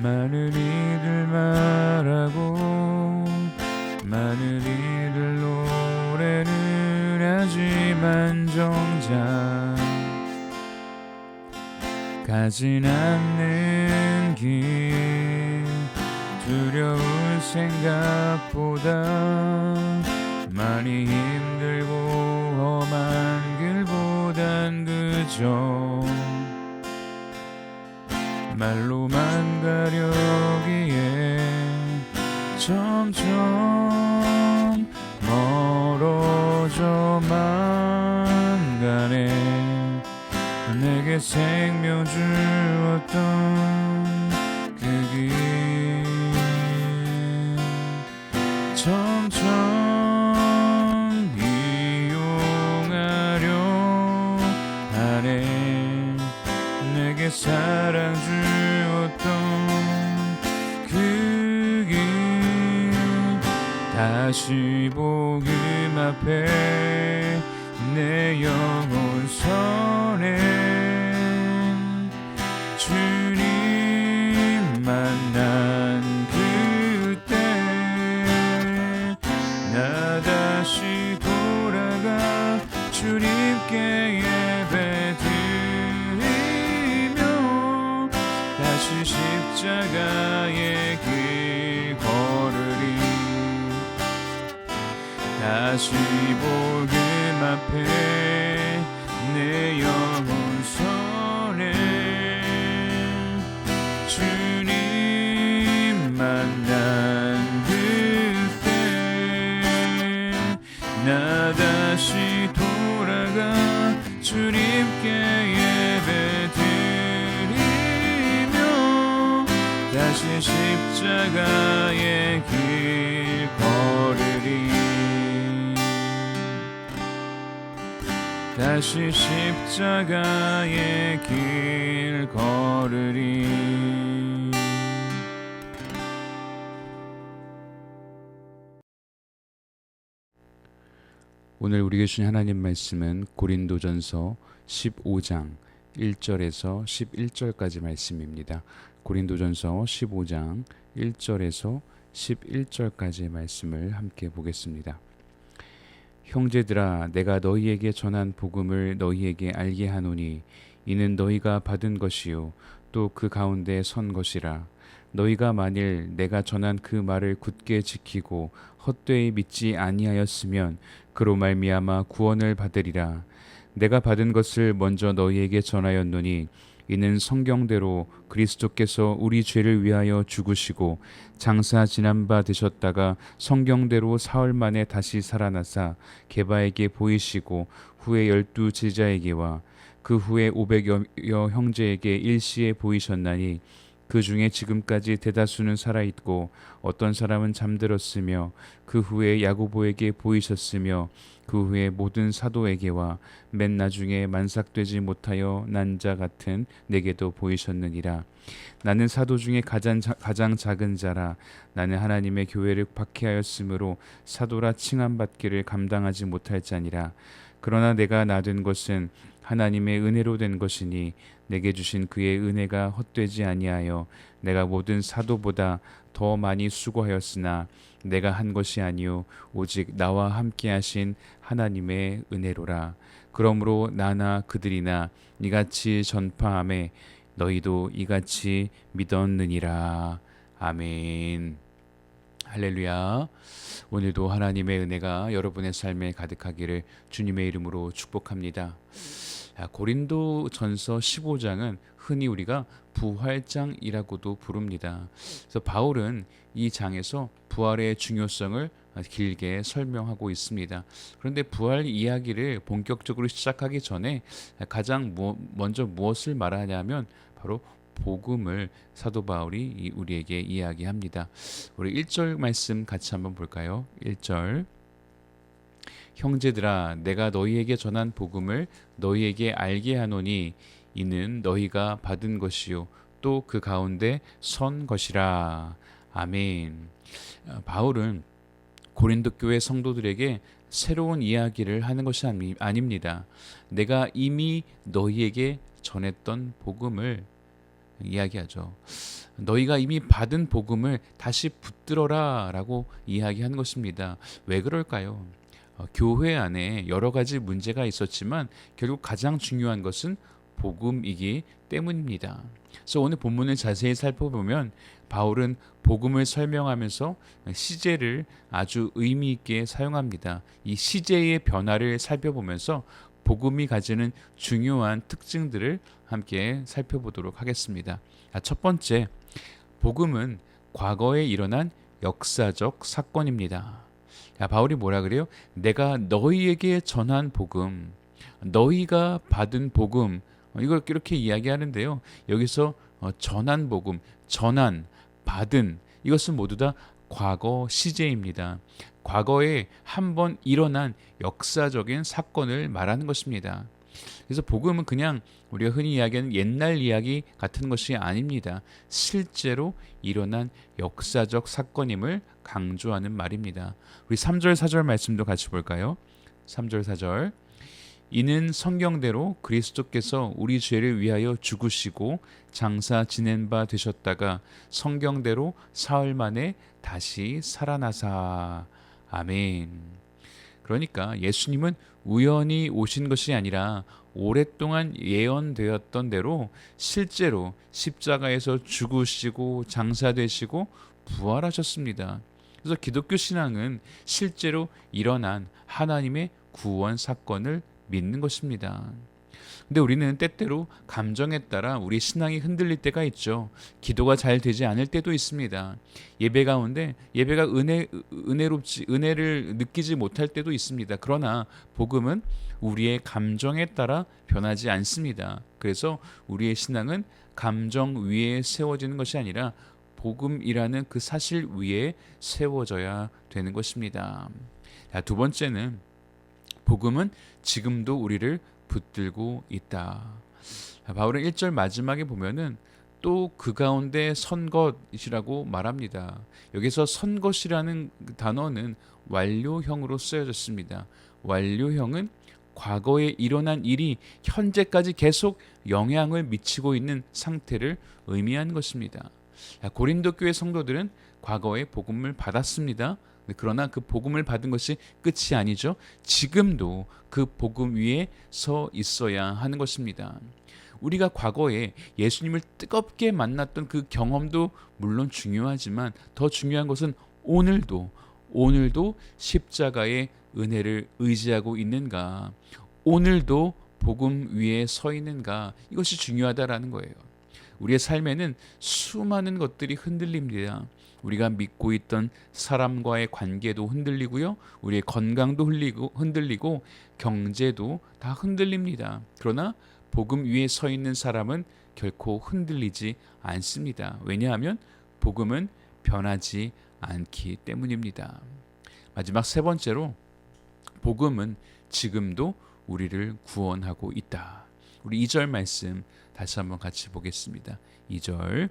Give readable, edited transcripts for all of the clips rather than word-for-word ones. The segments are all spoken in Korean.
많은 이들 말하고 많은 이들 노래를 하지만 정작 가진 않는 길 두려울 생각보다 많이 힘들고 험한 길보단 그저 말로만 가려기에 점점 멀어져만 가네. 내게 생명 주었던 그 길 점점 이용하려 하네. 내게 사랑 주었던 그 길 다시 복음 앞에 내 영혼 선해 주님 만난 그때 나 다시 돌아가 주님께 예배드리며 다시 십자가의 길 걸으리. 다시 복음 앞에 내 영혼 선해 주님 만난 그때 나 다시 돌아가 주님께 예배드리며 다시 십자가의 길 걸으리. 다시 십자가의 길 걸으리. 오늘 우리에게 주신 하나님 말씀은 고린도전서 15장 1절에서 11절까지 말씀입니다. 고린도전서 15장 1절에서 11절까지의 말씀을 함께 보겠습니다. 형제들아, 내가 너희에게 전한 복음을 너희에게 알게 하노니 이는 너희가 받은 것이요 또 그 가운데 선 것이라. 너희가 만일 내가 전한 그 말을 굳게 지키고 헛되이 믿지 아니하였으면 그로 말미암아 구원을 받으리라. 내가 받은 것을 먼저 너희에게 전하였노니 이는 성경대로 그리스도께서 우리 죄를 위하여 죽으시고 장사 지난 바 되셨다가 성경대로 사흘 만에 다시 살아나사 게바에게 보이시고 후에 12 제자에게와 그 후에 500여 형제에게 일시에 보이셨나니 그 중에 지금까지 대다수는 살아있고 어떤 사람은 잠들었으며 그 후에 야고보에게 보이셨으며 그 후에 모든 사도에게와 맨 나중에 만삭되지 못하여 난 자 같은 내게도 보이셨느니라. 나는 사도 중에 가장 작은 자라. 나는 하나님의 교회를 박해하였으므로 사도라 칭함받기를 감당하지 못할 자니라. 그러나 내가 나된 것은 하나님의 은혜로 된 것이니 내게 주신 그의 은혜가 헛되지 아니하여 내가 모든 사도보다 더 많이 수고하였으나 내가 한 것이 아니요 오직 나와 함께 하신 하나님의 은혜로라. 그러므로 나나 그들이나 이같이 전파하매 너희도 이같이 믿었느니라. 아멘. 할렐루야. 오늘도 하나님의 은혜가 여러분의 삶에 가득하기를 주님의 이름으로 축복합니다. 고린도전서 15장은 흔히 우리가 부활장이라고도 부릅니다. 그래서 바울은 이 장에서 부활의 중요성을 길게 설명하고 있습니다. 그런데 부활 이야기를 본격적으로 시작하기 전에 가장 먼저 무엇을 말하냐면 바로 복음을 사도 바울이 우리에게 이야기합니다. 우리 1절 말씀 같이 한번 볼까요? 1절 형제들아, 내가 너희에게 전한 복음을 너희에게 알게 하노니 이는 너희가 받은 것이요 또 그 가운데 선 것이라. 아멘. 바울은 고린도 교회 성도들에게 새로운 이야기를 하는 것이 아닙니다. 내가 이미 너희에게 전했던 복음을 이야기하죠. 너희가 이미 받은 복음을 다시 붙들어라 라고 이야기하는 것입니다. 왜 그럴까요? 교회 안에 여러 가지 문제가 있었지만 결국 가장 중요한 것은 복음이기 때문입니다. 그래서 오늘 본문을 자세히 살펴보면 바울은 복음을 설명하면서 시제를 아주 의미 있게 사용합니다. 이 시제의 변화를 살펴보면서 복음이 가지는 중요한 특징들을 함께 살펴보도록 하겠습니다. 첫 번째, 복음은 과거에 일어난 역사적 사건입니다. 바울이 뭐라 그래요? 내가 너희에게 전한 복음, 너희가 받은 복음, 이걸 이렇게 이야기하는데요. 여기서 전한 복음, 전한, 받은, 이것은 모두 다 과거 시제입니다. 과거에 한번 일어난 역사적인 사건을 말하는 것입니다. 그래서 복음은 그냥 우리가 흔히 이야기하는 옛날 이야기 같은 것이 아닙니다. 실제로 일어난 역사적 사건임을 강조하는 말입니다. 우리 3절 4절 말씀도 같이 볼까요? 3절 4절. 이는 성경대로 그리스도께서 우리 죄를 위하여 죽으시고 장사 지낸 바 되셨다가 성경대로 사흘 만에 다시 살아나사. 아멘. 그러니까 예수님은 우연히 오신 것이 아니라 오랫동안 예언되었던 대로 실제로 십자가에서 죽으시고 장사되시고 부활하셨습니다. 그래서 기독교 신앙은 실제로 일어난 하나님의 구원 사건을 믿는 것입니다. 근데 우리는 때때로 감정에 따라 우리 신앙이 흔들릴 때가 있죠. 기도가 잘 되지 않을 때도 있습니다. 예배 가운데 예배가 은혜를 느끼지 못할 때도 있습니다. 그러나 복음은 우리의 감정에 따라 변하지 않습니다. 그래서 우리의 신앙은 감정 위에 세워지는 것이 아니라 복음이라는 그 사실 위에 세워져야 되는 것입니다. 두 번째는 복음은 지금도 우리를 붙들고 있다. 바울은 1절 마지막에 보면은 또 그 가운데 선 것이라고 말합니다. 여기서 선 것이라는 단어는 완료형으로 쓰여졌습니다. 완료형은 과거에 일어난 일이 현재까지 계속 영향을 미치고 있는 상태를 의미하는 것입니다. 고린도 교회 성도들은 과거에 복음을 받았습니다. 그러나 그 복음을 받은 것이 끝이 아니죠. 지금도 그 복음 위에 서 있어야 하는 것입니다. 우리가 과거에 예수님을 뜨겁게 만났던 그 경험도 물론 중요하지만 더 중요한 것은 오늘도 십자가의 은혜를 의지하고 있는가, 오늘도 복음 위에 서 있는가, 이것이 중요하다라는 거예요. 우리의 삶에는 수많은 것들이 흔들립니다. 우리가 믿고 있던 사람과의 관계도 흔들리고요. 우리의 건강도 흔들리고 경제도 다 흔들립니다. 그러나 복음 위에 서 있는 사람은 결코 흔들리지 않습니다. 왜냐하면 복음은 변하지 않기 때문입니다. 마지막 세 번째로 복음은 지금도 우리를 구원하고 있다. 우리 2절 말씀 다시 한번 같이 보겠습니다. 2절.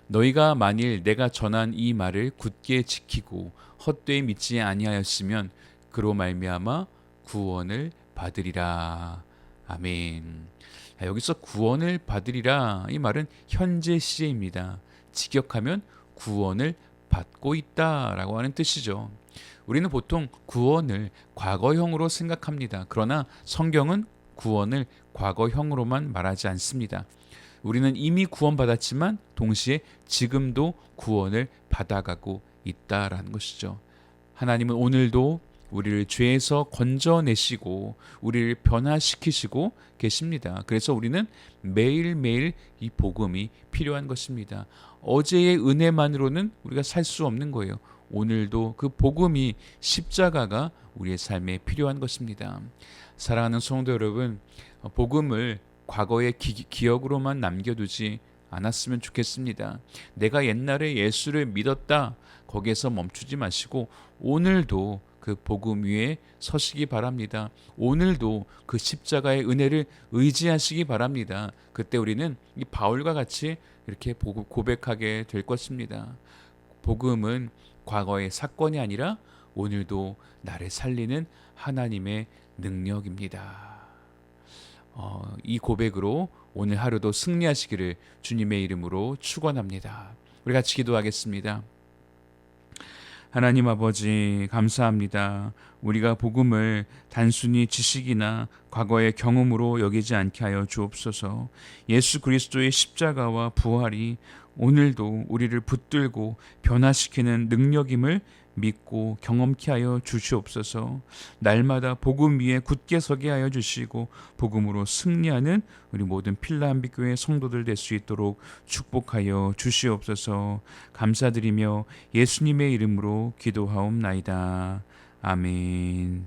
너희가 만일 내가 전한 이 말을 굳게 지키고 헛되이 믿지 아니하였으면 그로 말미암아 구원을 받으리라. 아멘. 여기서 구원을 받으리라, 이 말은 현재 시제입니다. 직역하면 구원을 받고 있다라고 하는 뜻이죠. 우리는 보통 구원을 과거형으로 생각합니다. 그러나 성경은 구원을 과거형으로만 말하지 않습니다. 우리는 이미 구원받았지만 동시에 지금도 구원을 받아가고 있다라는 것이죠. 하나님은 오늘도 우리를 죄에서 건져내시고 우리를 변화시키시고 계십니다. 그래서 우리는 매일매일 이 복음이 필요한 것입니다. 어제의 은혜만으로는 우리가 살 수 없는 거예요. 오늘도 그 복음이, 십자가가 우리의 삶에 필요한 것입니다. 사랑하는 성도 여러분, 복음을 과거의 기억으로만 남겨두지 않았으면 좋겠습니다. 내가 옛날에 예수를 믿었다, 거기에서 멈추지 마시고 오늘도 그 복음 위에 서시기 바랍니다. 오늘도 그 십자가의 은혜를 의지하시기 바랍니다. 그때 우리는 이 바울과 같이 이렇게 고백하게 될 것입니다. 복음은 과거의 사건이 아니라 오늘도 나를 살리는 하나님의 능력입니다. 이 고백으로 오늘 하루도 승리하시기를 주님의 이름으로 축원합니다. 우리 같이 기도하겠습니다. 하나님 아버지 감사합니다. 우리가 복음을 단순히 지식이나 과거의 경험으로 여기지 않게 하여 주옵소서. 예수 그리스도의 십자가와 부활이 오늘도 우리를 붙들고 변화시키는 능력임을 믿고 경험케 하여 주시옵소서. 날마다 복음 위에 굳게 서게 하여 주시고 복음으로 승리하는 우리 모든 필라함비교회 성도들 될 수 있도록 축복하여 주시옵소서. 감사드리며 예수님의 이름으로 기도하옵나이다. 아멘.